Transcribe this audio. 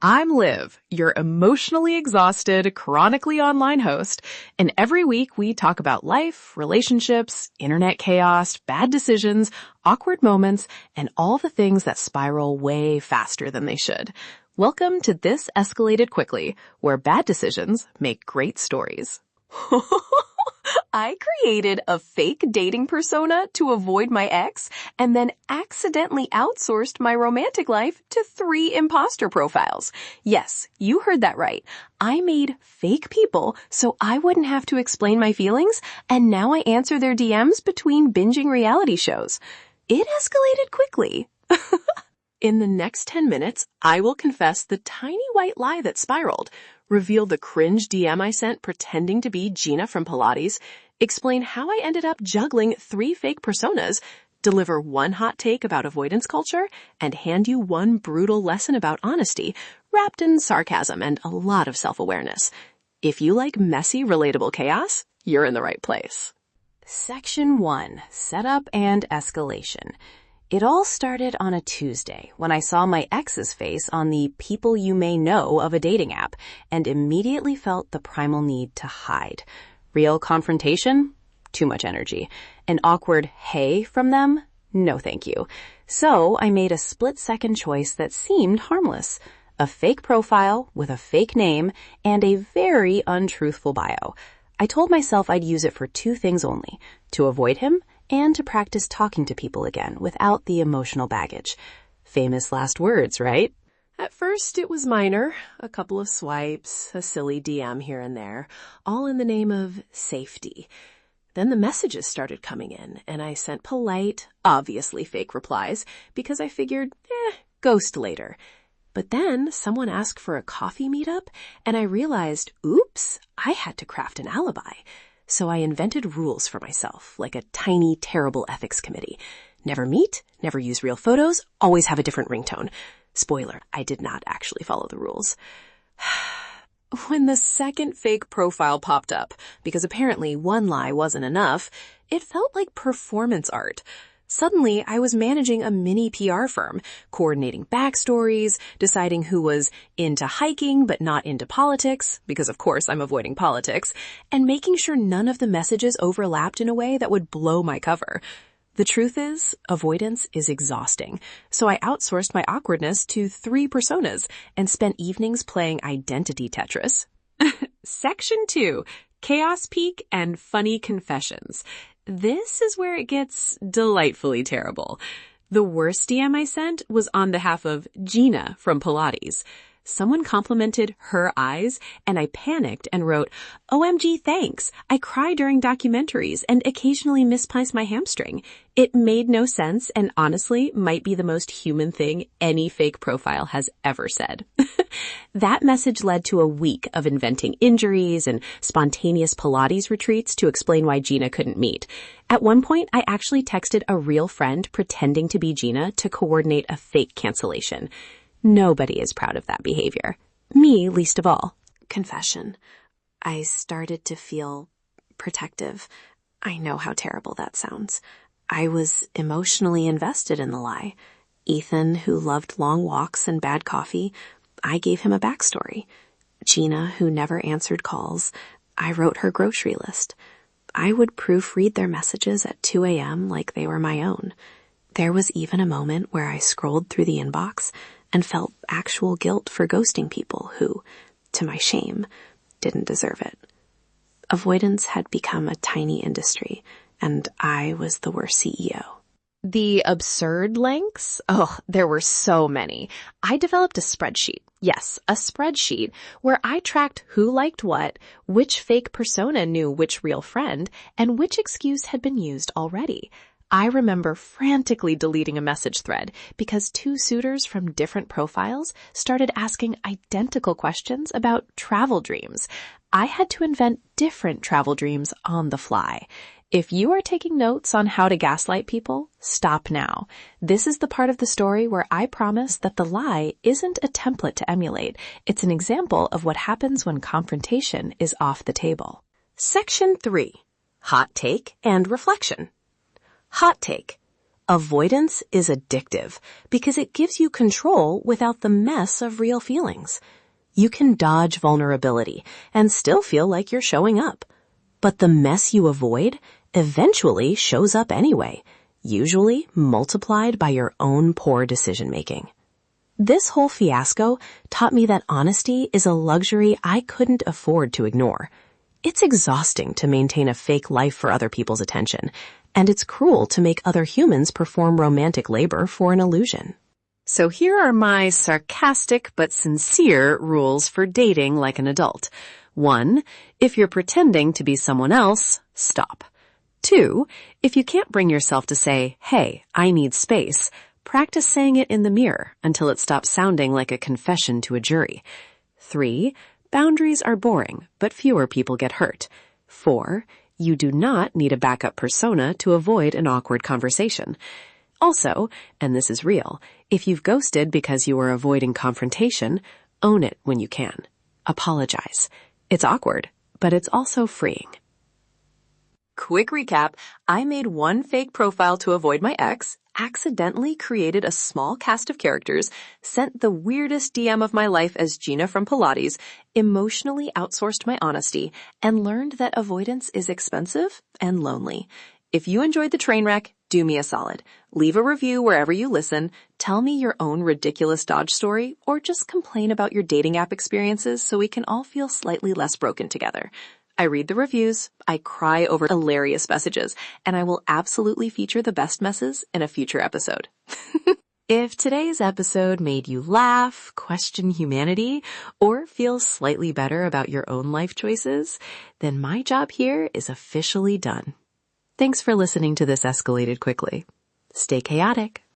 I'm Liv, your emotionally exhausted, chronically online host, and every week we talk about life, relationships, internet chaos, bad decisions, awkward moments, and all the things that spiral way faster than they should. Welcome to This Escalated Quickly, where bad decisions make great stories. I created a fake dating persona to avoid my ex and then accidentally outsourced my romantic life to 3 imposter profiles. Yes, you heard that right. I made fake people so I wouldn't have to explain my feelings, and now I answer their DMs between binging reality shows. It escalated quickly. In the next 10 minutes, I will confess the tiny white lie that spiraled, reveal the cringe DM I sent pretending to be Gina from Pilates, explain how I ended up juggling 3 fake personas, deliver one hot take about avoidance culture, and hand you one brutal lesson about honesty, wrapped in sarcasm and a lot of self-awareness. If you like messy, relatable chaos, you're in the right place. Section 1. Setup and Escalation. It all started on a Tuesday when I saw my ex's face on the people you may know of a dating app and immediately felt the primal need to hide. Real confrontation? Too much energy. An awkward hey from them? No thank you. So I made a split-second choice that seemed harmless. A fake profile with a fake name and a very untruthful bio. I told myself I'd use it for 2 things only: to avoid him and to practice talking to people again without the emotional baggage. Famous last words, right? At first, it was minor. A couple of swipes, a silly DM here and there, all in the name of safety. Then the messages started coming in, and I sent polite, obviously fake replies because I figured, ghost later. But then someone asked for a coffee meetup, and I realized, oops, I had to craft an alibi. So I invented rules for myself, like a tiny, terrible ethics committee. Never meet, never use real photos, always have a different ringtone. Spoiler, I did not actually follow the rules. When the second fake profile popped up, because apparently one lie wasn't enough, it felt like performance art. Suddenly, I was managing a mini PR firm, coordinating backstories, deciding who was into hiking but not into politics, because of course I'm avoiding politics, and making sure none of the messages overlapped in a way that would blow my cover. The truth is, avoidance is exhausting, so I outsourced my awkwardness to 3 personas and spent evenings playing identity Tetris. Section 2. Chaos Peak and Funny Confessions. This is where it gets delightfully terrible. The worst DM I sent was on behalf of Gina from Pilates. Someone complimented her eyes, and I panicked and wrote, OMG, thanks. I cry during documentaries and occasionally misplace my hamstring. It made no sense and honestly might be the most human thing any fake profile has ever said. That message led to a week of inventing injuries and spontaneous Pilates retreats to explain why Gina couldn't meet. At one point, I actually texted a real friend pretending to be Gina to coordinate a fake cancellation. Nobody is proud of that behavior. Me least of all. Confession. I started to feel protective. I know how terrible that sounds. I was emotionally invested in the lie. Ethan, who loved long walks and bad coffee, I gave him a backstory. Gina, who never answered calls, I wrote her grocery list. I would proofread their messages at 2 a.m. like they were my own. There was even a moment where I scrolled through the inbox and felt actual guilt for ghosting people who, to my shame, didn't deserve it. Avoidance had become a tiny industry, and I was the worst CEO. The absurd lengths? Oh, there were so many. I developed a spreadsheet. Yes, a spreadsheet where I tracked who liked what, which fake persona knew which real friend, and which excuse had been used already. I remember frantically deleting a message thread because 2 suitors from different profiles started asking identical questions about travel dreams. I had to invent different travel dreams on the fly. If you are taking notes on how to gaslight people, stop now. This is the part of the story where I promise that the lie isn't a template to emulate. It's an example of what happens when confrontation is off the table. Section 3. Hot Take and Reflection. Hot take. Avoidance is addictive because it gives you control without the mess of real feelings. You can dodge vulnerability and still feel like you're showing up. But the mess you avoid eventually shows up anyway, usually multiplied by your own poor decision-making. This whole fiasco taught me that honesty is a luxury I couldn't afford to ignore. It's exhausting to maintain a fake life for other people's attention, and it's cruel to make other humans perform romantic labor for an illusion. So here are my sarcastic but sincere rules for dating like an adult. 1. If you're pretending to be someone else, stop. 2. If you can't bring yourself to say, "Hey, I need space," practice saying it in the mirror until it stops sounding like a confession to a jury. 3. Boundaries are boring, but fewer people get hurt. 4. You do not need a backup persona to avoid an awkward conversation. Also, and this is real, if you've ghosted because you were avoiding confrontation, own it when you can. Apologize. It's awkward, but it's also freeing. Quick recap. I made one fake profile to avoid my ex, accidentally created a small cast of characters, sent the weirdest DM of my life as Gina from Pilates, emotionally outsourced my honesty, and learned that avoidance is expensive and lonely. If you enjoyed the train wreck, do me a solid. Leave a review wherever you listen, tell me your own ridiculous dodge story, or just complain about your dating app experiences so we can all feel slightly less broken together. I read the reviews, I cry over hilarious messages, and I will absolutely feature the best messes in a future episode. If today's episode made you laugh, question humanity, or feel slightly better about your own life choices, then my job here is officially done. Thanks for listening to this escalated quickly. Stay chaotic.